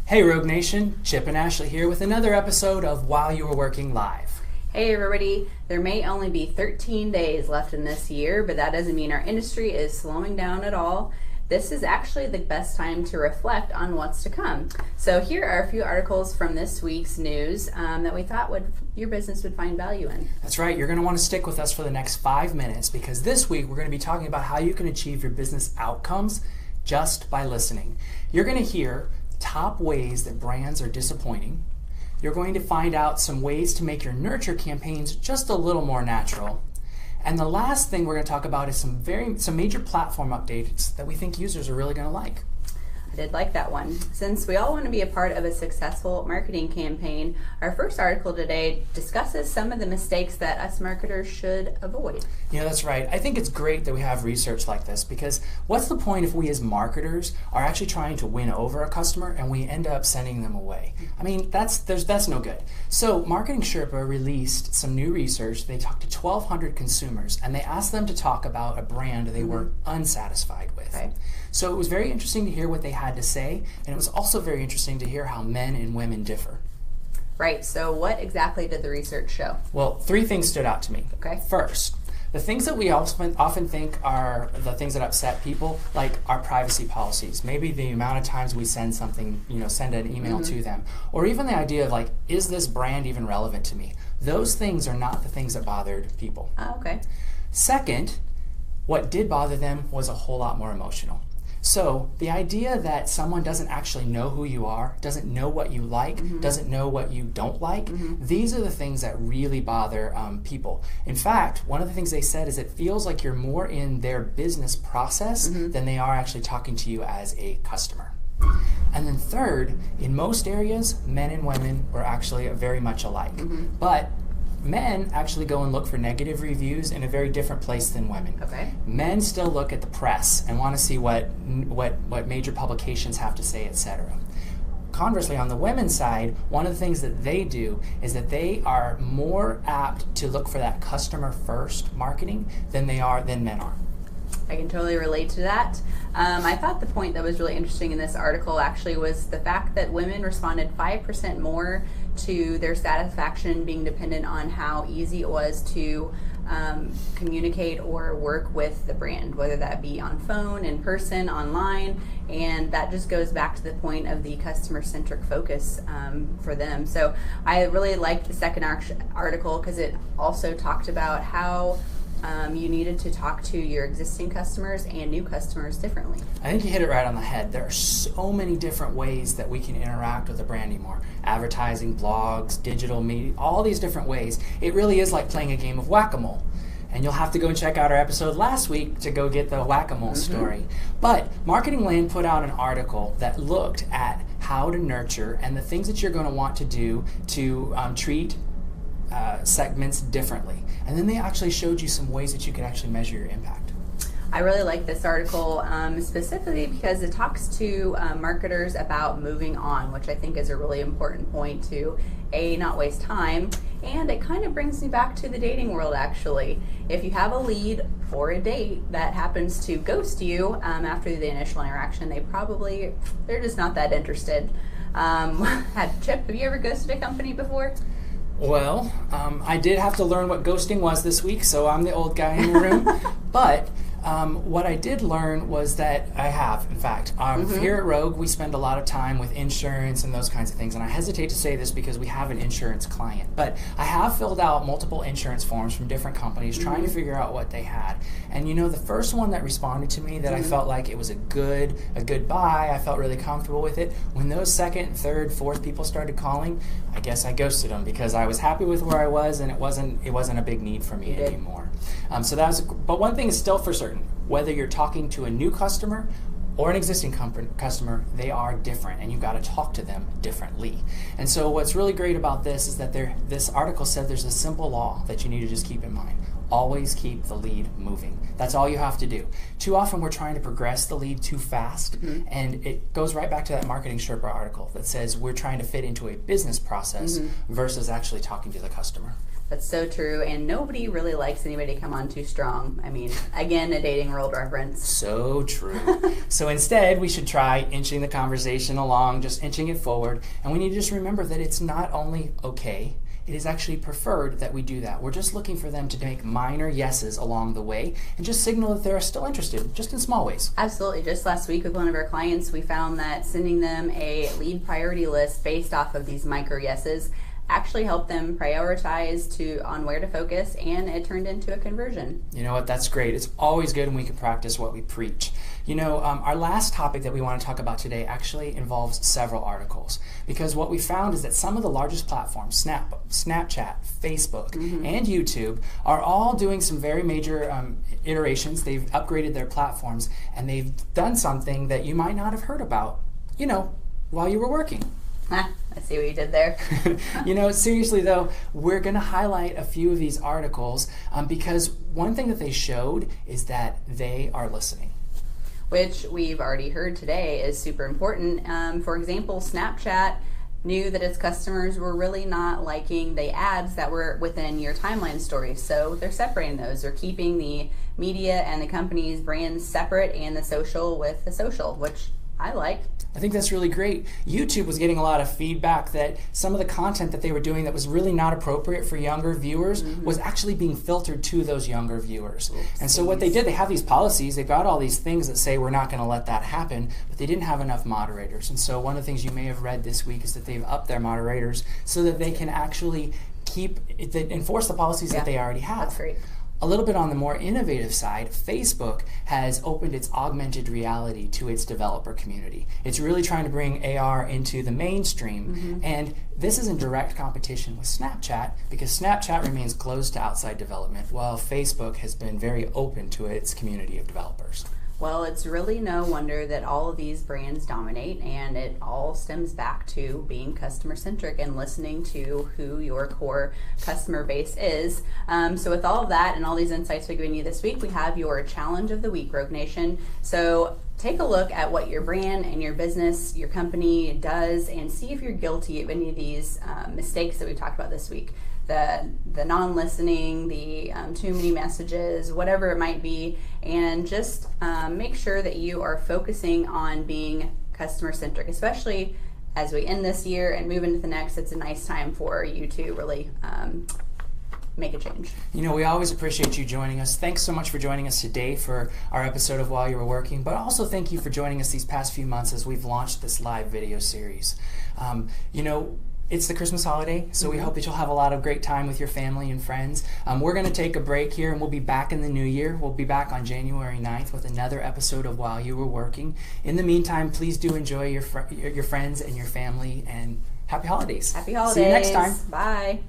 Hey Rogue Nation, Chip and Ashley here with another episode of While You Were Working Live. Hey everybody, there may only be 13 days left in this year, but that doesn't mean our industry is slowing down at all. This is actually the best time to reflect on what's to come. So here are a few articles from this week's news that we thought your business would find value in. That's right, you're going to want to stick with us for the next 5 minutes because this week we're going to be talking about how you can achieve your business outcomes just by listening. You're going to hear top ways that brands are disappointing. You're going to find out some ways to make your nurture campaigns just a little more natural. And the last thing we're going to talk about is some major platform updates that we think users are really going to like. I did like that one. Since we all want to be a part of a successful marketing campaign, our first article today discusses some of the mistakes that us marketers should avoid. Yeah, that's right. I think it's great that we have research like this because what's the point if we as marketers are actually trying to win over a customer and we end up sending them away? I mean, that's no good. So Marketing Sherpa released some new research. They talked to 1,200 consumers and they asked them to talk about a brand they were unsatisfied with. Okay. So it was very interesting to hear what they had to say, and it was also very interesting to hear how men and women differ. Right, so what exactly did the research show? Well, 3 things stood out to me. Okay. First, the things that we often think are the things that upset people, like our privacy policies, maybe the amount of times we send something, send an email to them, or even the idea of like, is this brand even relevant to me? Those things are not the things that bothered people. Okay. Second, what did bother them was a whole lot more emotional. So the idea that someone doesn't actually know who you are, doesn't know what you like, doesn't know what you don't like, these are the things that really bother people. In fact, one of the things they said is it feels like you're more in their business process than they are actually talking to you as a customer. And then third, in most areas, men and women were actually very much alike. But men actually go and look for negative reviews in a very different place than women. Okay. Men still look at the press and want to see what major publications have to say, etc. Conversely, on the women's side, one of the things that they do is that they are more apt to look for that customer first marketing than men are. I can totally relate to that. I thought the point that was really interesting in this article actually was the fact that women responded 5% more to their satisfaction being dependent on how easy it was to communicate or work with the brand, whether that be on phone, in person, online, and that just goes back to the point of the customer-centric focus for them. So I really liked the second article because it also talked about how you needed to talk to your existing customers and new customers differently. I think you hit it right on the head. There are so many different ways that we can interact with a brand anymore. Advertising, blogs, digital media, all these different ways. It really is like playing a game of whack-a-mole. And you'll have to go and check out our episode last week to go get the whack-a-mole story. But Marketing Land put out an article that looked at how to nurture and the things that you're going to want to do to treat segments differently. And then they actually showed you some ways that you could actually measure your impact. I really like this article specifically because it talks to marketers about moving on, which I think is a really important point to not waste time, and it kind of brings me back to the dating world actually. If you have a lead for a date that happens to ghost you after the initial interaction, they're just not that interested. Chip, have you ever ghosted a company before? Well, I did have to learn what ghosting was this week, so I'm the old guy in the room. But what I did learn was that I have, in fact, here at Rogue, we spend a lot of time with insurance and those kinds of things. And I hesitate to say this because we have an insurance client. But I have filled out multiple insurance forms from different companies trying to figure out what they had. And the first one that responded to me that I felt like it was a good buy, I felt really comfortable with it. When those second, third, fourth people started calling, I guess I ghosted them because I was happy with where I was and it wasn't a big need for me anymore. But one thing is still for certain. Whether you're talking to a new customer or an existing customer, they are different, and you've got to talk to them differently. And so what's really great about this is that this article said there's a simple law that you need to just keep in mind. Always keep the lead moving. That's all you have to do. Too often we're trying to progress the lead too fast, and it goes right back to that Marketing Sherpa article that says we're trying to fit into a business process versus actually talking to the customer. That's so true, and nobody really likes anybody to come on too strong. I mean, again, a dating world reference. So true. So instead, we should try inching the conversation along, just inching it forward, and we need to just remember that it's not only okay, it is actually preferred that we do that. We're just looking for them to make minor yeses along the way and just signal that they're still interested, just in small ways. Absolutely. Just last week with one of our clients, we found that sending them a lead priority list based off of these micro yeses actually helped them prioritize on where to focus, and it turned into a conversion. You know what? That's great. It's always good when we can practice what we preach. You know, our last topic that we want to talk about today actually involves several articles, because what we found is that some of the largest platforms, Snapchat, Facebook, and YouTube, are all doing some very major iterations. They've upgraded their platforms, and they've done something that you might not have heard about, while you were working. I see what you did there. You know, seriously though, we're going to highlight a few of these articles because one thing that they showed is that they are listening. Which we've already heard today is super important. For example, Snapchat knew that its customers were really not liking the ads that were within your timeline stories. So they're separating those. They're keeping the media and the company's brands separate and the social with the social, which I like. I think that's really great. YouTube was getting a lot of feedback that some of the content that they were doing that was really not appropriate for younger viewers was actually being filtered to those younger viewers. And so what they did, they have these policies, they've got all these things that say we're not going to let that happen, but they didn't have enough moderators. And so one of the things you may have read this week is that they've upped their moderators so that they can actually enforce the policies that they already have. That's great. A little bit on the more innovative side, Facebook has opened its augmented reality to its developer community. It's really trying to bring AR into the mainstream, and this is in direct competition with Snapchat because Snapchat remains closed to outside development, while Facebook has been very open to its community of developers. Well, it's really no wonder that all of these brands dominate, and it all stems back to being customer-centric and listening to who your core customer base is. So with all of that and all these insights we've given you this week, we have your Challenge of the Week, Rogue Nation. So take a look at what your brand and your business, your company does, and see if you're guilty of any of these mistakes that we've talked about this week. The non-listening, the too many messages, whatever it might be, and just make sure that you are focusing on being customer-centric, especially as we end this year and move into the next. It's a nice time for you to really make a change. You know, we always appreciate you joining us. Thanks so much for joining us today for our episode of While You Were Working, but also thank you for joining us these past few months as we've launched this live video series. It's the Christmas holiday, so we hope that you'll have a lot of great time with your family and friends. We're going to take a break here, and we'll be back in the new year. We'll be back on January 9th with another episode of While You Were Working. In the meantime, please do enjoy your friends and your family, and happy holidays. Happy holidays. See you next time. Bye.